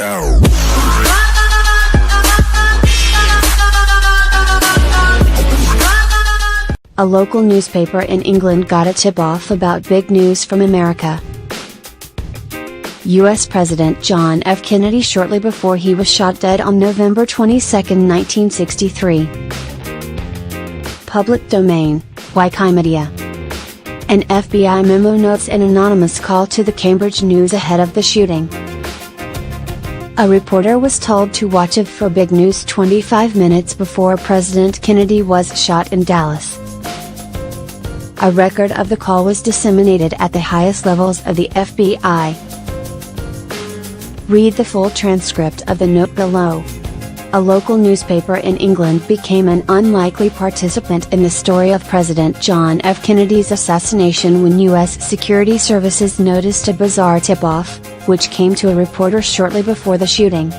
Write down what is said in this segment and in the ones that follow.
Yo. A local newspaper in England got a tip-off about big news from America. U.S. President John F. Kennedy shortly before he was shot dead on November 22, 1963. Public domain, Wikimedia. An FBI memo notes an anonymous call to the Cambridge News ahead of the shooting. A reporter was told to watch it for big news 25 minutes before President Kennedy was shot in Dallas. A record of the call was disseminated at the highest levels of the FBI. Read the full transcript of the note below. A local newspaper in England became an unlikely participant in the story of President John F. Kennedy's assassination when U.S. security services noticed a bizarre tip-off, which came to a reporter shortly before the shooting.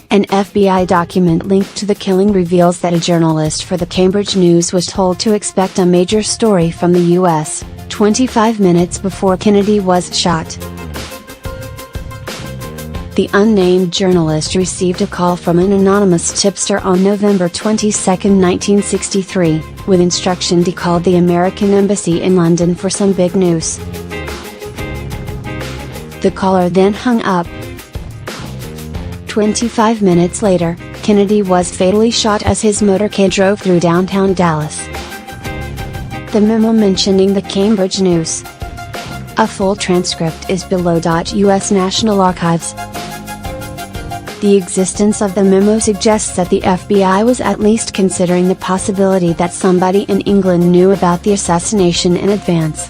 An FBI document linked to the killing reveals that a journalist for the Cambridge News was told to expect a major story from the U.S., 25 minutes before Kennedy was shot. The unnamed journalist received a call from an anonymous tipster on November 22, 1963, with instruction to call the American Embassy in London for some big news. The caller then hung up. 25 minutes later, Kennedy was fatally shot as his motorcade drove through downtown Dallas. The memo mentioning the Cambridge News. A full transcript is below. U.S. National Archives. The existence of the memo suggests that the FBI was at least considering the possibility that somebody in England knew about the assassination in advance.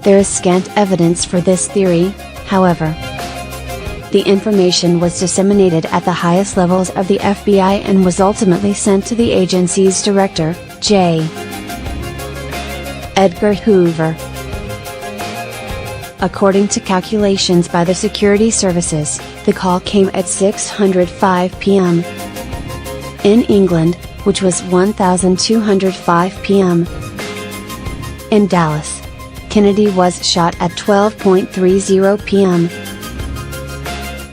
There is scant evidence for this theory, however. The information was disseminated at the highest levels of the FBI and was ultimately sent to the agency's director, J. Edgar Hoover. According to calculations by the security services, the call came at 6:05 p.m. in England, which was 12:05 p.m. in Dallas. Kennedy was shot at 12:30 p.m.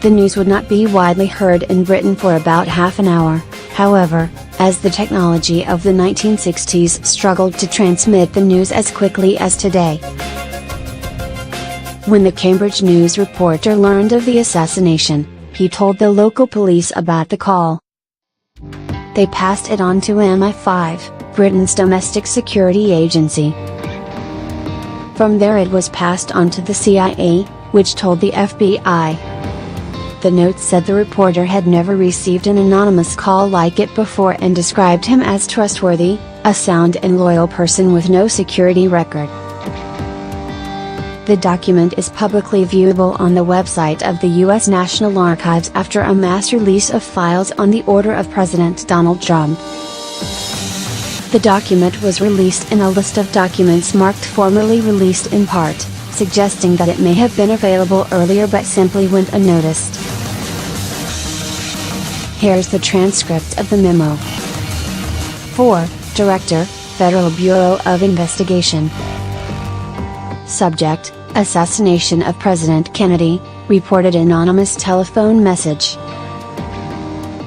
The news would not be widely heard in Britain for about half an hour, however, as the technology of the 1960s struggled to transmit the news as quickly as today. When the Cambridge News reporter learned of the assassination, he told the local police about the call. They passed it on to MI5, Britain's domestic security agency. From there it was passed on to the CIA, which told the FBI. The note said the reporter had never received an anonymous call like it before and described him as trustworthy, a sound and loyal person with no security record. The document is publicly viewable on the website of the U.S. National Archives after a mass release of files on the order of President Donald Trump. The document was released in a list of documents marked formerly released in part, suggesting that it may have been available earlier but simply went unnoticed. Here's the transcript of the memo. 4. Director, Federal Bureau of Investigation. Subject, Assassination of President Kennedy, reported anonymous telephone message.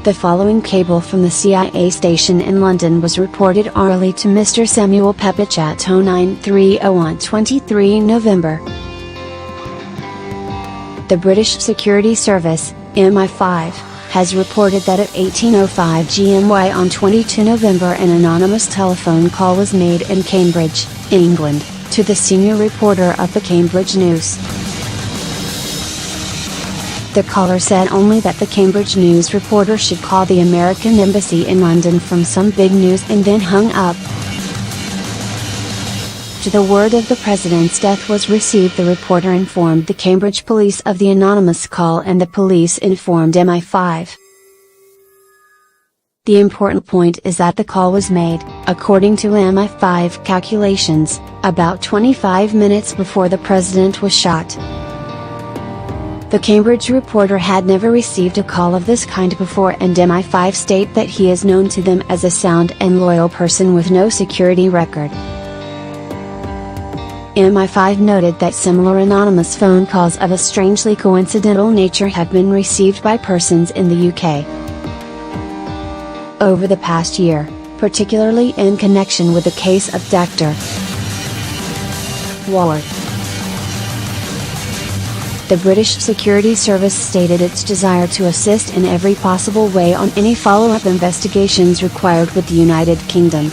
The following cable from the CIA station in London was reported orally to Mr. Samuel Pepich at 0930 on 23 November. The British Security Service, MI5, has reported that at 18:05 GMY on 22 November an anonymous telephone call was made in Cambridge, England, to the senior reporter of the Cambridge News. The caller said only that the Cambridge News reporter should call the American Embassy in London from some big news and then hung up. After the word of the president's death was received, the reporter informed the Cambridge police of the anonymous call and the police informed MI5. The important point is that the call was made, according to MI5 calculations, about 25 minutes before the president was shot. The Cambridge reporter had never received a call of this kind before, and MI5 state that he is known to them as a sound and loyal person with no security record. MI5 noted that similar anonymous phone calls of a strangely coincidental nature have been received by persons in the UK over the past year, particularly in connection with the case of Dr. Wallard. The British Security Service stated its desire to assist in every possible way on any follow-up investigations required with the United Kingdom.